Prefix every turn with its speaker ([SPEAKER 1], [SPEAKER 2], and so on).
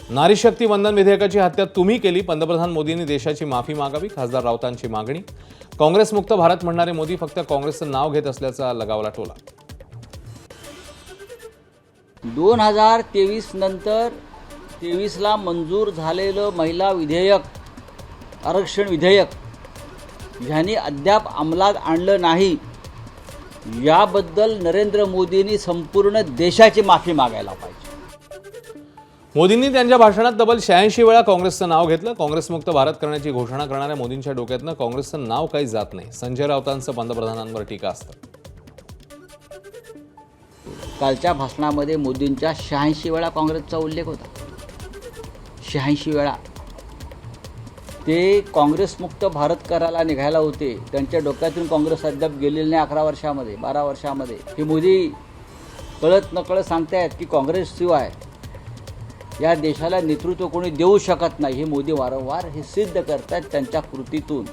[SPEAKER 1] नारी शक्ती वंदन विधेयकाची हत्या तुम्ही केली, पंतप्रधान मोदींनी देशाची माफी मागावी, खासदार राऊतांची मागणी. काँग्रेसमुक्त भारत म्हणणारे मोदी फक्त काँग्रेसचं नाव घेत असल्याचा लगावला टोला.
[SPEAKER 2] 2023 नंतर 23ला मंजूर झालेलं महिला विधेयक, आरक्षण विधेयक ह्यांनी अद्याप अंमलात आणलं नाही, याबद्दल नरेंद्र मोदींनी संपूर्ण देशाची माफी मागायला पाहिजे.
[SPEAKER 1] मोदींनी त्यांच्या भाषणात तब्बल 86 वेळा काँग्रेसचं नाव घेतलं. काँग्रेसमुक्त भारत करण्याची घोषणा करणाऱ्या मोदींच्या डोक्यातनं काँग्रेसचं नाव काही जात नाही. संजय राऊतांचं पंतप्रधानांवर टीका असतं.
[SPEAKER 2] कालच्या भाषणामध्ये मोदींच्या 86 वेळा काँग्रेसचा उल्लेख होता. 86 वेळा ते काँग्रेसमुक्त भारत करायला निघायला होते. त्यांच्या डोक्यातून काँग्रेस अद्याप गेलेली नाही. 11 वर्षामध्ये 12 वर्षामध्ये हे मोदी कळत नकळत सांगतायत की काँग्रेसशिवाय या देशाला नेतृत्व कोणी देऊ शकत नाही. हे मोदी वारंवार हे सिद्ध करतात त्यांच्या कृतीतून.